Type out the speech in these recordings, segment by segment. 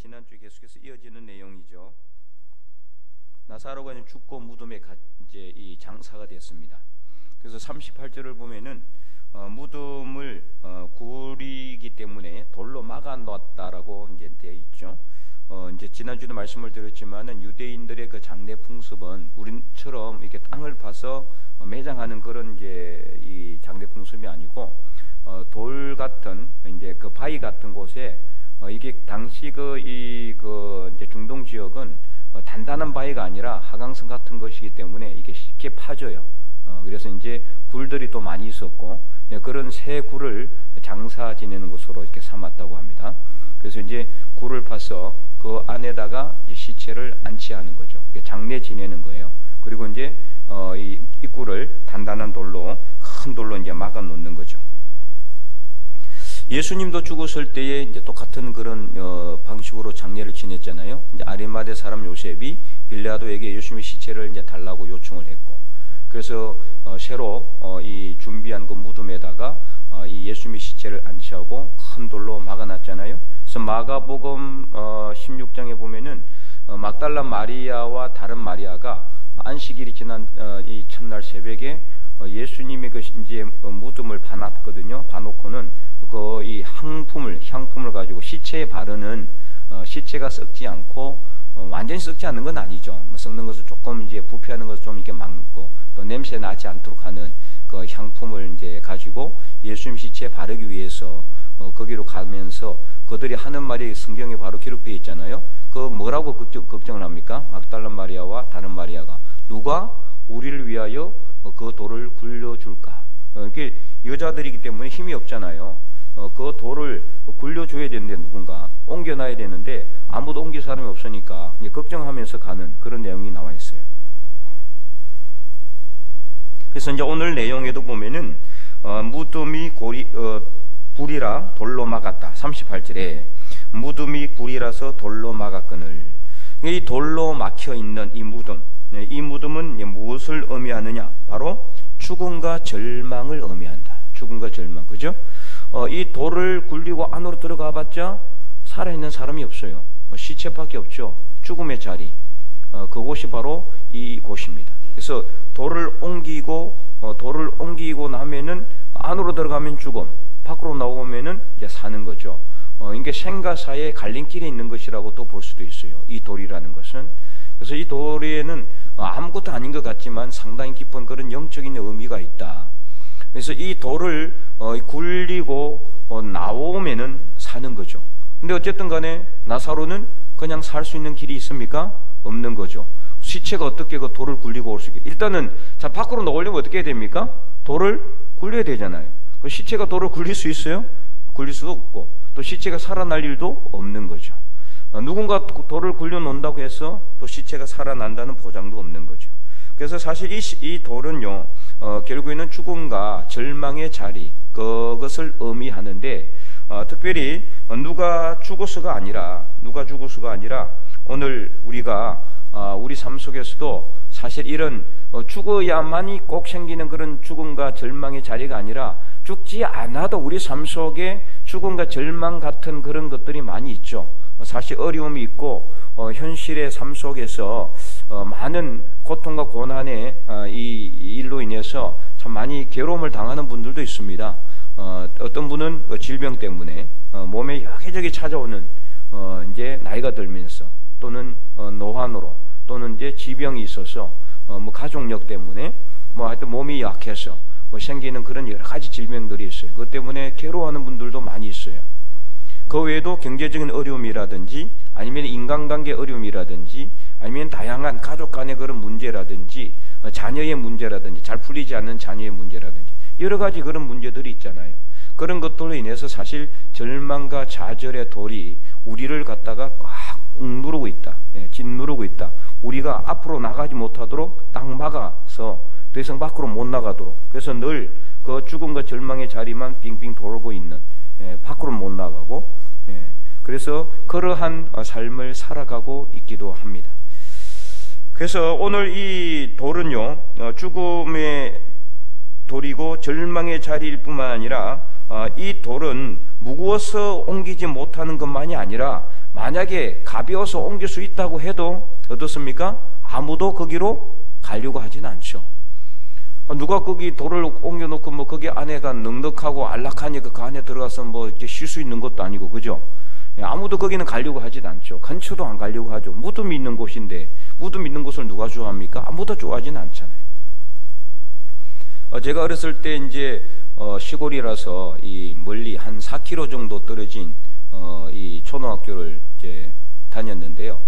지난주에 계속해서 이어지는 내용이죠. 나사로가 죽고 무덤에 이제 이 장사가 됐습니다. 그래서 38절을 보면은 무덤을 구리기 때문에 돌로 막아놨다라고 이제 되어 있죠. 이제 지난주도 말씀을 드렸지만은 유대인들의 그 장례 풍습은 우리처럼 이렇게 땅을 파서 매장하는 그런 이제 이 장례 풍습이 아니고 돌 같은 이제 그 바위 같은 곳에 이게 당시 이제 중동 지역은 단단한 바위가 아니라 하강성 같은 것이기 때문에 이게 쉽게 파져요. 그래서 이제 굴들이 또 많이 있었고 그런 새 굴을 장사 지내는 곳으로 이렇게 삼았다고 합니다. 그래서 이제 굴을 파서 그 안에다가 이제 시체를 안치하는 거죠. 장례 지내는 거예요. 그리고 이제 이 입구를 단단한 돌로 큰 돌로 이제 막아 놓는 거죠. 예수님도 죽었을 때에 이제 똑같은 그런 방식으로 장례를 지냈잖아요. 이제 아리마대 사람 요셉이 빌라도에게 예수님의 시체를 이제 달라고 요청을 했고, 그래서 새로 이 준비한 그 무덤에다가 이 예수님의 시체를 안치하고 큰 돌로 막아놨잖아요. 그래서 마가복음 16장에 보면은 막달라 마리아와 다른 마리아가 안식일이 지난 이 첫날 새벽에 예수님의 그 이제 무덤을 봐놨거든요. 봐놓고는 그 이 향품을 가지고 시체에 바르는 시체가 썩지 않고 완전히 썩지 않는 건 아니죠. 썩는 것을 조금 이제 부패하는 것을 좀 이렇게 막고 또 냄새 나지 않도록 하는 그 향품을 이제 가지고 예수님 시체에 바르기 위해서 거기로 가면서 그들이 하는 말이 성경에 바로 기록되어 있잖아요. 그 뭐라고 걱정을 합니까? 막달라 마리아와 다른 마리아가 누가 우리를 위하여 그 돌을 굴려줄까? 이게 여자들이기 때문에 힘이 없잖아요. 그 돌을 굴려줘야 되는데 누군가 옮겨놔야 되는데 아무도 옮길 사람이 없으니까 이제 걱정하면서 가는 그런 내용이 나와 있어요. 그래서 이제 오늘 내용에도 보면은 무덤이 굴이라 돌로 막았다. 38절에 무덤이 굴이라서 돌로 막았거늘. 이 돌로 막혀 있는 이 무덤은 무엇을 의미하느냐? 바로 죽음과 절망을 의미한다. 죽음과 절망, 그죠? 이 돌을 굴리고 안으로 들어가 봤자 살아있는 사람이 없어요. 시체밖에 없죠. 죽음의 자리. 그곳이 바로 이 곳입니다. 그래서 돌을 옮기고 나면은 안으로 들어가면 죽음, 밖으로 나오면은 이제 사는 거죠. 이게 생과 사의 갈림길에 있는 것이라고 또 볼 수도 있어요. 이 돌이라는 것은. 그래서 이 돌에는 아무것도 아닌 것 같지만 상당히 깊은 그런 영적인 의미가 있다. 그래서 이 돌을 굴리고 나오면은 사는 거죠. 근데 어쨌든 간에 나사로는 그냥 살 수 있는 길이 있습니까? 없는 거죠. 시체가 어떻게 그 돌을 굴리고 올 수 있게? 일단은 자 밖으로 나오려면 어떻게 해야 됩니까? 돌을 굴려야 되잖아요. 그 시체가 돌을 굴릴 수 있어요? 굴릴 수도 없고 또 시체가 살아날 일도 없는 거죠. 누군가 돌을 굴려 놓는다고 해서 또 시체가 살아난다는 보장도 없는 거죠. 그래서 사실 이 돌은요 결국에는 죽음과 절망의 자리, 그것을 의미하는데 특별히 누가 죽어서가 아니라 오늘 우리가 우리 삶 속에서도 사실 이런 죽어야만이 꼭 생기는 그런 죽음과 절망의 자리가 아니라 죽지 않아도 우리 삶 속에 죽음과 절망 같은 그런 것들이 많이 있죠. 사실 어려움이 있고 현실의 삶 속에서 많은 고통과 고난의 이 일로 인해서 참 많이 괴로움을 당하는 분들도 있습니다. 어떤 분은 질병 때문에 몸에 여기저기 찾아오는 이제 나이가 들면서 또는 노환으로 또는 이제 지병이 있어서 뭐 가족력 때문에 뭐 하여튼 몸이 약해서 뭐 생기는 그런 여러 가지 질병들이 있어요. 그것 때문에 괴로워하는 분들도 많이 있어요. 그 외에도 경제적인 어려움이라든지 아니면 인간관계 어려움이라든지 아니면 다양한 가족 간의 그런 문제라든지 자녀의 문제라든지 잘 풀리지 않는 자녀의 문제라든지 여러 가지 그런 문제들이 있잖아요. 그런 것들로 인해서 사실 절망과 좌절의 돌이 우리를 갖다가 꽉 누르고 있다. 짓누르고 있다. 우리가 앞으로 나가지 못하도록 딱 막아서 더 이상 밖으로 못 나가도록. 그래서 늘 그 죽음과 절망의 자리만 빙빙 돌고 있는, 밖으로 못 나가고, 그래서 그러한 삶을 살아가고 있기도 합니다. 그래서 오늘 이 돌은요 죽음의 돌이고 절망의 자리일 뿐만 아니라 이 돌은 무거워서 옮기지 못하는 것만이 아니라 만약에 가벼워서 옮길 수 있다고 해도 어떻습니까? 아무도 거기로 가려고 하지는 않죠. 누가 거기 돌을 옮겨놓고 뭐 거기 안에가 넉넉하고 안락하니까 그 안에 들어가서 뭐 이렇게 쉴 수 있는 것도 아니고, 그죠? 아무도 거기는 가려고 하진 않죠. 근처도 안 가려고 하죠. 무덤이 있는 곳인데 무덤 있는 곳을 누가 좋아합니까? 아무도 좋아하지는 않잖아요. 제가 어렸을 때 이제 시골이라서 이 멀리 한 4km 정도 떨어진 이 초등학교를 이제 다녔는데요.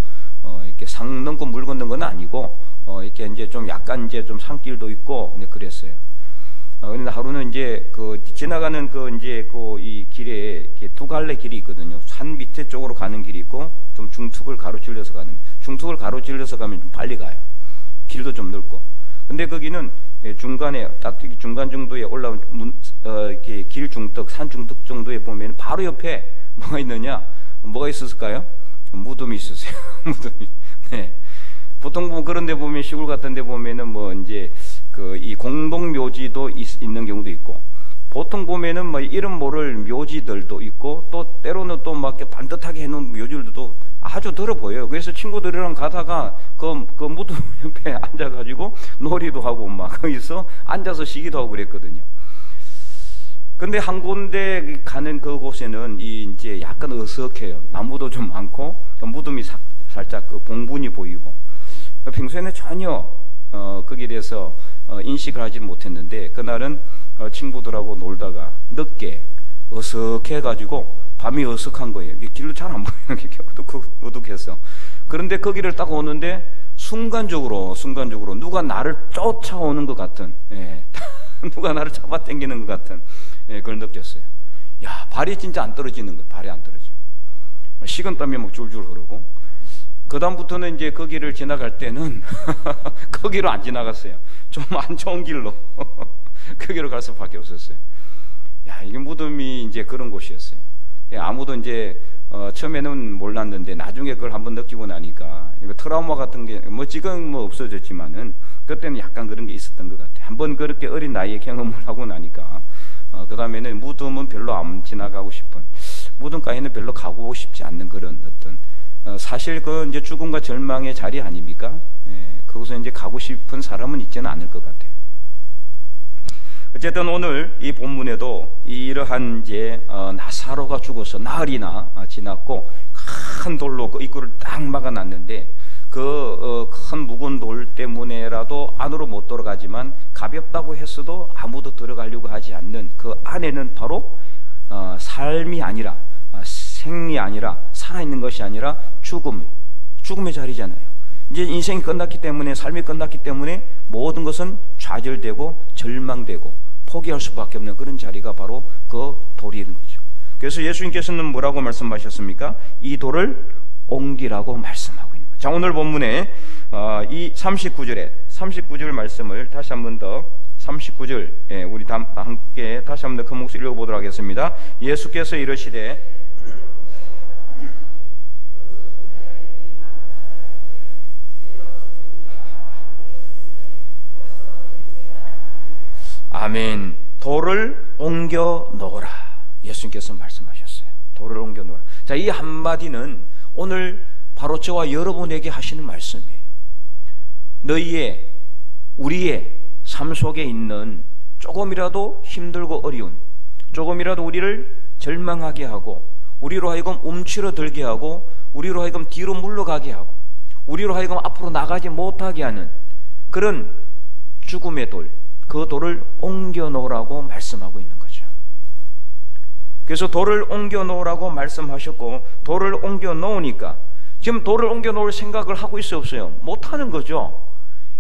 이렇게 산 넘고 물 걷는 건 아니고 이렇게 이제 좀 약간 이제 좀 산길도 있고 네, 그랬어요. 그런데 하루는 이제 그 지나가는 그 이제 그 이 길에 이렇게 두 갈래 길이 있거든요. 산 밑에 쪽으로 가는 길이 있고 좀 중턱을 가로질러서 가는. 중턱을 가로질러서 가면 좀 빨리 가요. 길도 좀 넓고. 근데 거기는 중간에 딱 중간 정도에 올라온 이렇게 길 중턱, 산 중턱 정도에 보면 바로 옆에 뭐가 있느냐? 뭐가 있었을까요? 무덤이 있었어요. 무덤이. 네. 보통 뭐 그런 데 보면 시골 같은 데 보면은 뭐 이제 그 이 공동 묘지도 있는 경우도 있고, 보통 보면은 뭐 이름 모를 묘지들도 있고, 또 때로는 또 막 반듯하게 해놓은 묘지들도 아주 들어 보여요. 그래서 친구들이랑 가다가 그 무덤 옆에 앉아가지고 놀이도 하고 막 거기서 앉아서 쉬기도 하고 그랬거든요. 근데 한 군데 가는 그곳에는 이제 약간 어석해요. 나무도 좀 많고 무덤이 살짝 그 봉분이 보이고, 평소에는 전혀 거기에 대해서 인식을 하지 못했는데, 그날은 친구들하고 놀다가 늦게 어석해가지고 밤이 어석한 거예요. 길도 잘 안 보이는 게 어둑해서. 그런데 거기를 딱 오는데 순간적으로 누가 나를 쫓아오는 것 같은, 누가 나를 잡아당기는 것 같은 그걸 느꼈어요. 야, 발이 진짜 안 떨어지는 거예요. 발이 안 떨어져. 식은땀이 막 줄줄 흐르고, 그 다음부터는 이제 거기를 지나갈 때는 거기로 안 지나갔어요. 좀 안 좋은 길로 거기로 갈 수밖에 없었어요. 야, 이게 무덤이 이제 그런 곳이었어요. 아무도 이제 처음에는 몰랐는데 나중에 그걸 한번 느끼고 나니까 트라우마 같은 게 뭐 지금 뭐 없어졌지만은 그때는 약간 그런 게 있었던 것 같아요. 한번 그렇게 어린 나이에 경험을 하고 나니까 그 다음에는 무덤은 별로 안 지나가고 싶은, 무덤가에는 별로 가고 싶지 않는 그런 어떤 사실 그 이제 죽음과 절망의 자리 아닙니까? 그곳에 이제 가고 싶은 사람은 있지는 않을 것 같아요. 어쨌든 오늘 이 본문에도 이러한 이제 나사로가 죽어서 나흘이나 지났고 큰 돌로 그 입구를 딱 막아놨는데, 그 큰 묵은 돌 때문에라도 안으로 못 들어가지만 가볍다고 했어도 아무도 들어가려고 하지 않는 그 안에는 바로 삶이 아니라 생이 아니라 살아있는 것이 아니라 죽음의 자리잖아요. 이제 인생이 끝났기 때문에, 삶이 끝났기 때문에 모든 것은 좌절되고 절망되고 포기할 수밖에 없는 그런 자리가 바로 그 돌인 거죠. 그래서 예수님께서는 뭐라고 말씀하셨습니까? 이 돌을 옮기라고 말씀하고 있는 거죠. 자, 오늘 본문에 이 39절 말씀을 다시 한 번 더 39절 우리 함께 다시 한 번 더 큰 목소리 읽어보도록 하겠습니다. 예수께서 이르시되 아멘. 돌을 옮겨 놓으라. 예수님께서 말씀하셨어요. 돌을 옮겨 놓으라. 자, 이 한마디는 오늘 바로 저와 여러분에게 하시는 말씀이에요. 너희의, 우리의 삶 속에 있는 조금이라도 힘들고 어려운, 조금이라도 우리를 절망하게 하고, 우리로 하여금 움츠러들게 하고, 우리로 하여금 뒤로 물러가게 하고, 우리로 하여금 앞으로 나가지 못하게 하는 그런 죽음의 돌, 그 돌을 옮겨 놓으라고 말씀하고 있는 거죠. 그래서 돌을 옮겨 놓으라고 말씀하셨고, 돌을 옮겨 놓으니까 지금 돌을 옮겨 놓을 생각을 하고 있어요, 없어요? 못하는 거죠.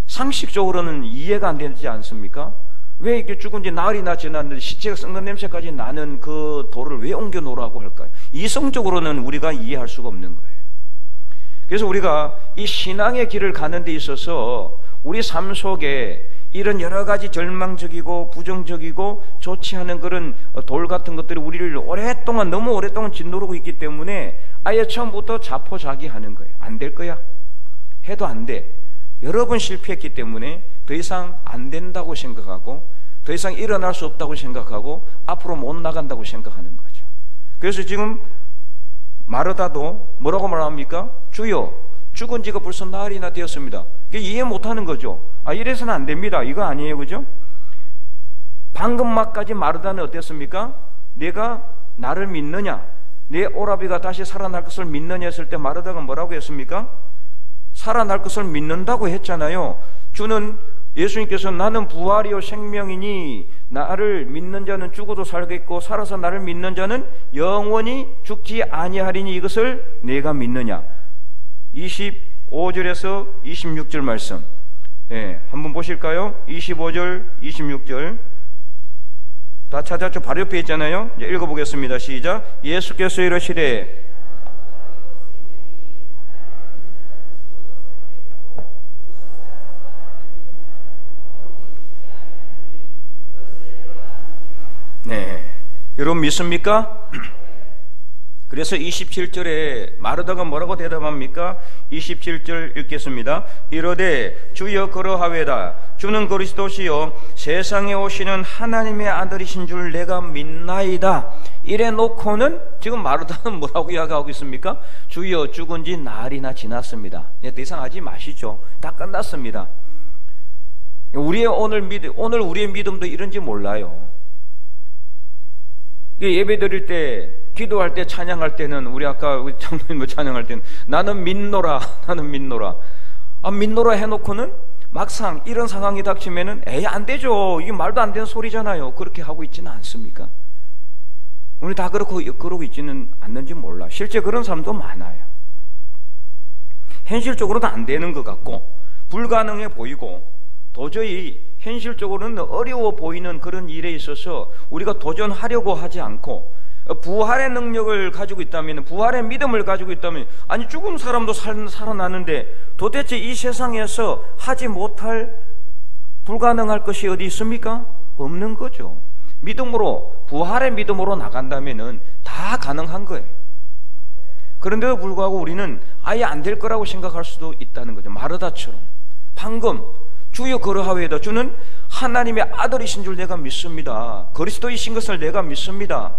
상식적으로는 이해가 안 되지 않습니까? 왜 이렇게 죽은 지 나흘이나 지났는데 시체가 썩는 냄새까지 나는 그 돌을 왜 옮겨 놓으라고 할까요? 이성적으로는 우리가 이해할 수가 없는 거예요. 그래서 우리가 이 신앙의 길을 가는 데 있어서 우리 삶 속에 이런 여러 가지 절망적이고 부정적이고 좋지 않은 그런 돌 같은 것들이 우리를 오랫동안, 너무 오랫동안 짓누르고 있기 때문에 아예 처음부터 자포자기하는 거예요. 안 될 거야. 해도 안 돼. 여러 번 실패했기 때문에 더 이상 안 된다고 생각하고, 더 이상 일어날 수 없다고 생각하고, 앞으로 못 나간다고 생각하는 거죠. 그래서 지금 마르다도 뭐라고 말합니까? 주여, 죽은 지가 벌써 나흘이나 되었습니다. 이해 못하는 거죠. 이래서는 안 됩니다. 이거 아니에요, 그죠? 방금 막까지 마르다는 어땠습니까? 내가 나를 믿느냐, 내 오라비가 다시 살아날 것을 믿느냐 했을 때 마르다가 뭐라고 했습니까? 살아날 것을 믿는다고 했잖아요. 주는, 예수님께서 나는 부활이요 생명이니 나를 믿는 자는 죽어도 살겠고 살아서 나를 믿는 자는 영원히 죽지 아니하리니 이것을 내가 믿느냐. 25절에서 26절 말씀, 한번 보실까요? 25절 26절 다 찾았죠? 바로 옆에 있잖아요. 이제 읽어보겠습니다. 시작. 예수께서 이르시되 여러분 믿습니까? 그래서 27절에 마르다가 뭐라고 대답합니까? 27절 읽겠습니다. 이르되 주여 그러하외다. 주는 그리스도시요 세상에 오시는 하나님의 아들이신 줄 내가 믿나이다. 이래 놓고는 지금 마르다는 뭐라고 이야기하고 있습니까? 주여 죽은 지 나흘이나 지났습니다. 더 이상 하지 마시죠. 다 끝났습니다. 오늘 우리의 믿음도 이런지 몰라요. 예배 드릴 때, 기도할 때, 찬양할 때는, 우리 아까 우리 장로님 찬양할 때는 나는 믿노라, 나는 믿노라. 믿노라 해놓고는 막상 이런 상황이 닥치면은 에이 안 되죠. 이게 말도 안 되는 소리잖아요. 그렇게 하고 있지는 않습니까? 우리 다 그러고 있지는 않는지 몰라. 실제 그런 사람도 많아요. 현실적으로도 안 되는 것 같고 불가능해 보이고 도저히 현실적으로는 어려워 보이는 그런 일에 있어서 우리가 도전하려고 하지 않고 부활의 능력을 가지고 있다면, 부활의 믿음을 가지고 있다면, 아니 죽은 사람도 살아나는데 도대체 이 세상에서 하지 못할, 불가능할 것이 어디 있습니까? 없는 거죠. 믿음으로, 부활의 믿음으로 나간다면 다 가능한 거예요. 그런데도 불구하고 우리는 아예 안 될 거라고 생각할 수도 있다는 거죠. 마르다처럼 방금 주여 그러하외다. 주는 하나님의 아들이신 줄 내가 믿습니다. 그리스도이신 것을 내가 믿습니다.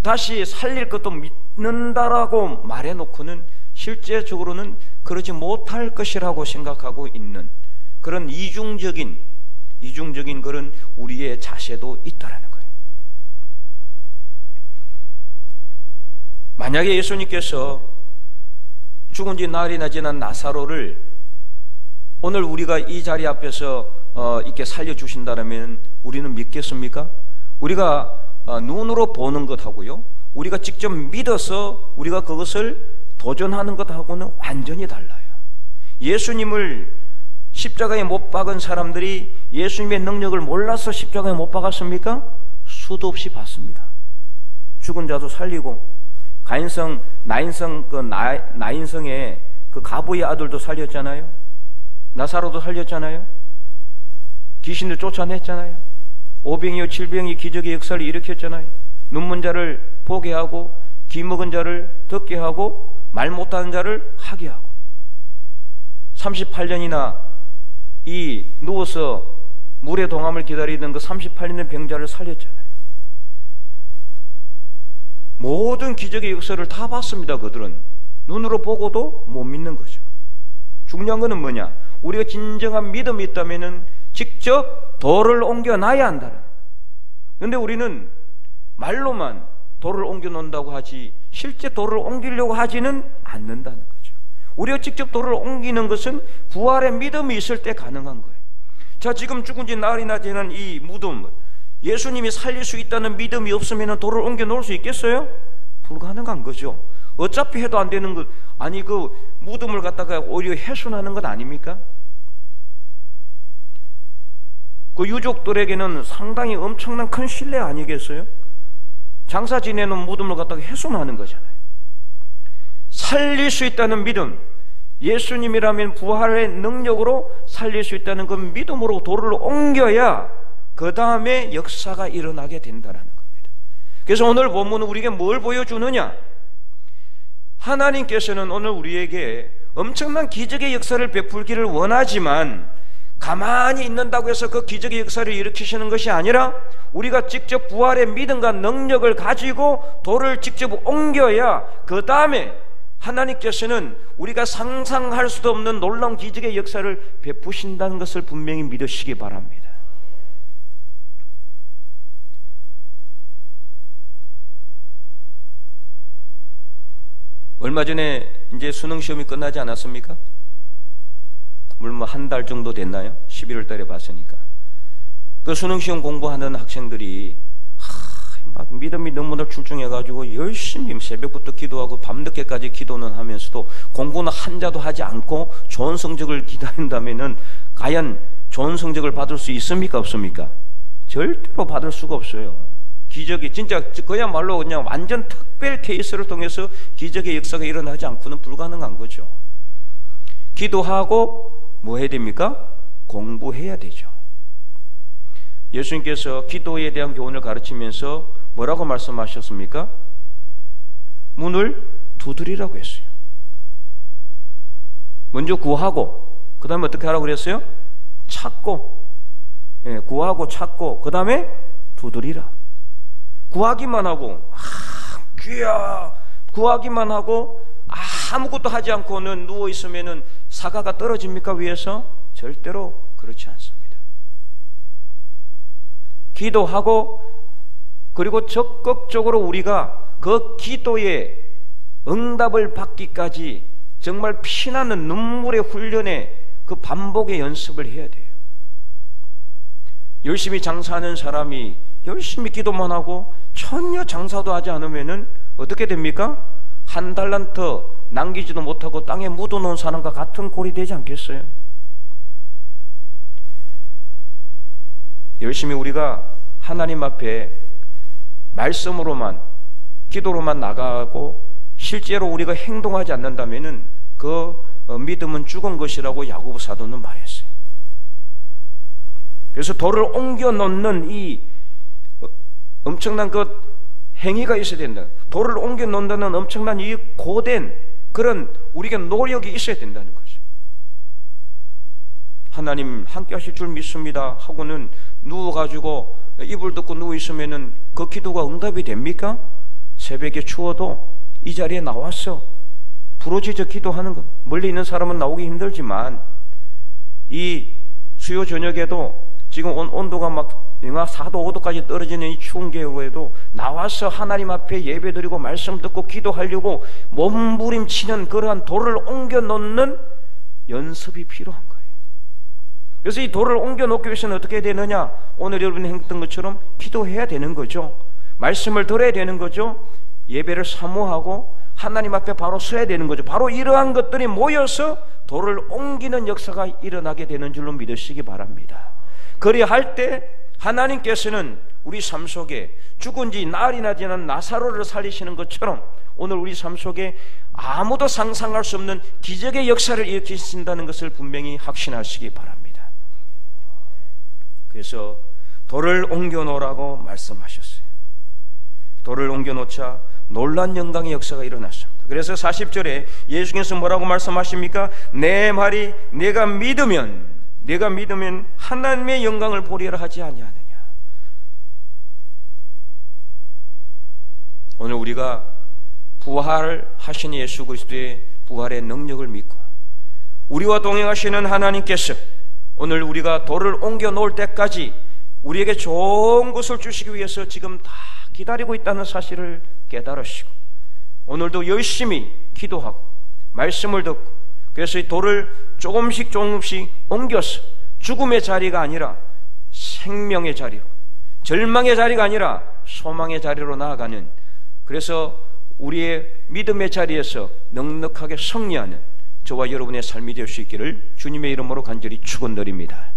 다시 살릴 것도 믿는다라고 말해놓고는 실제적으로는 그러지 못할 것이라고 생각하고 있는 그런 이중적인 그런 우리의 자세도 있다라는 거예요. 만약에 예수님께서 죽은 지 나흘이나 지난 나사로를 오늘 우리가 이 자리 앞에서 이렇게 살려주신다면 우리는 믿겠습니까? 우리가 눈으로 보는 것하고요, 우리가 직접 믿어서 우리가 그것을 도전하는 것하고는 완전히 달라요. 예수님을 십자가에 못 박은 사람들이 예수님의 능력을 몰라서 십자가에 못 박았습니까? 수도 없이 봤습니다. 죽은 자도 살리고, 나인성의 그 가부의 아들도 살렸잖아요. 나사로도 살렸잖아요. 귀신을 쫓아냈잖아요. 오병이어 칠병이 기적의 역사를 일으켰잖아요. 눈먼 자를 보게 하고, 귀 먹은 자를 듣게 하고, 말 못하는 자를 하게 하고, 38년이나 이 누워서 물의 동함을 기다리던 그 38년 병자를 살렸잖아요. 모든 기적의 역사를 다 봤습니다. 그들은 눈으로 보고도 못 믿는 거죠. 중요한 거는 뭐냐? 우리가 진정한 믿음이 있다면 직접 돌을 옮겨놔야 한다는. 그런데 우리는 말로만 돌을 옮겨놓는다고 하지 실제 돌을 옮기려고 하지는 않는다는 거죠. 우리가 직접 돌을 옮기는 것은 부활의 믿음이 있을 때 가능한 거예요. 자, 지금 죽은 지 나흘이나 되는 이 무덤, 예수님이 살릴 수 있다는 믿음이 없으면 돌을 옮겨놓을 수 있겠어요? 불가능한 거죠. 어차피 해도 안 되는 것, 아니 그 무덤을 갖다가 오히려 훼손하는 것 아닙니까? 그 유족들에게는 상당히 엄청난 큰 신뢰 아니겠어요? 장사 지내는 무덤을 갖다가 훼손하는 거잖아요. 살릴 수 있다는 믿음, 예수님이라면 부활의 능력으로 살릴 수 있다는 그 믿음으로 돌을 옮겨야 그 다음에 역사가 일어나게 된다는 겁니다. 그래서 오늘 본문은 우리에게 뭘 보여주느냐? 하나님께서는 오늘 우리에게 엄청난 기적의 역사를 베풀기를 원하지만 가만히 있는다고 해서 그 기적의 역사를 일으키시는 것이 아니라 우리가 직접 부활의 믿음과 능력을 가지고 돌을 직접 옮겨야 그 다음에 하나님께서는 우리가 상상할 수도 없는 놀라운 기적의 역사를 베푸신다는 것을 분명히 믿으시기 바랍니다. 얼마 전에 이제 수능 시험이 끝나지 않았습니까? 물론 한 달 정도 됐나요? 11월 달에 봤으니까. 그 수능 시험 공부하는 학생들이 막 믿음이 너무나 출중해가지고 열심히 새벽부터 기도하고 밤늦게까지 기도는 하면서도 공부는 한자도 하지 않고 좋은 성적을 기다린다면은 과연 좋은 성적을 받을 수 있습니까? 없습니까? 절대로 받을 수가 없어요. 기적이 진짜 그야말로 그냥 완전 특별 케이스를 통해서 기적의 역사가 일어나지 않고는 불가능한 거죠. 기도하고 뭐 해야 됩니까? 공부해야 되죠. 예수님께서 기도에 대한 교훈을 가르치면서 뭐라고 말씀하셨습니까? 문을 두드리라고 했어요. 먼저 구하고 그 다음에 어떻게 하라고 그랬어요? 찾고, 구하고 찾고 그 다음에 두드리라. 구하기만 하고 귀야 구하기만 하고 아무것도 하지 않고는 누워있으면 사과가 떨어집니까 위에서? 절대로 그렇지 않습니다. 기도하고 그리고 적극적으로 우리가 그 기도에 응답을 받기까지 정말 피나는 눈물의 훈련에 그 반복의 연습을 해야 돼요. 열심히 장사하는 사람이 열심히 기도만 하고 전혀 장사도 하지 않으면은 어떻게 됩니까? 한 달란트 남기지도 못하고 땅에 묻어놓은 사람과 같은 꼴이 되지 않겠어요? 열심히 우리가 하나님 앞에 말씀으로만 기도로만 나가고 실제로 우리가 행동하지 않는다면은 그 믿음은 죽은 것이라고 야고보 사도는 말했어요. 그래서 돌을 옮겨 놓는 이 엄청난 그 행위가 있어야 된다. 돌을 옮겨 놓는다는 엄청난 이 고된 그런 우리에게 노력이 있어야 된다는 거죠. 하나님 함께 하실 줄 믿습니다 하고는 누워가지고 이불 덮고 누워있으면은 그 기도가 응답이 됩니까? 새벽에 추워도 이 자리에 나와서 부르짖어 기도하는 것, 멀리 있는 사람은 나오기 힘들지만 이 수요 저녁에도 지금 온도가 막 영하 4도 5도까지 떨어지는 이 추운 겨울에도 나와서 하나님 앞에 예배드리고 말씀 듣고 기도하려고 몸부림치는 그러한 돌을 옮겨 놓는 연습이 필요한 거예요. 그래서 이 돌을 옮겨 놓기 위해서는 어떻게 되느냐? 오늘 여러분이 했던 것처럼 기도해야 되는 거죠. 말씀을 들어야 되는 거죠. 예배를 사모하고 하나님 앞에 바로 서야 되는 거죠. 바로 이러한 것들이 모여서 돌을 옮기는 역사가 일어나게 되는 줄로 믿으시기 바랍니다. 그리할 때 하나님께서는 우리 삶 속에 죽은 지 날이나 지난 나사로를 살리시는 것처럼 오늘 우리 삶 속에 아무도 상상할 수 없는 기적의 역사를 일으키신다는 것을 분명히 확신하시기 바랍니다. 그래서 돌을 옮겨 놓으라고 말씀하셨어요. 돌을 옮겨 놓자 놀란 영광의 역사가 일어났습니다. 그래서 40절에 예수께서 뭐라고 말씀하십니까? 내 말이 내가 믿으면 하나님의 영광을 보리라 하지 아니하느냐. 오늘 우리가 부활하신 예수 그리스도의 부활의 능력을 믿고 우리와 동행하시는 하나님께서 오늘 우리가 돌을 옮겨 놓을 때까지 우리에게 좋은 것을 주시기 위해서 지금 다 기다리고 있다는 사실을 깨달으시고 오늘도 열심히 기도하고 말씀을 듣고 그래서 이 돌을 조금씩 옮겨서 죽음의 자리가 아니라 생명의 자리로, 절망의 자리가 아니라 소망의 자리로 나아가는, 그래서 우리의 믿음의 자리에서 넉넉하게 승리하는 저와 여러분의 삶이 될 수 있기를 주님의 이름으로 간절히 축원드립니다.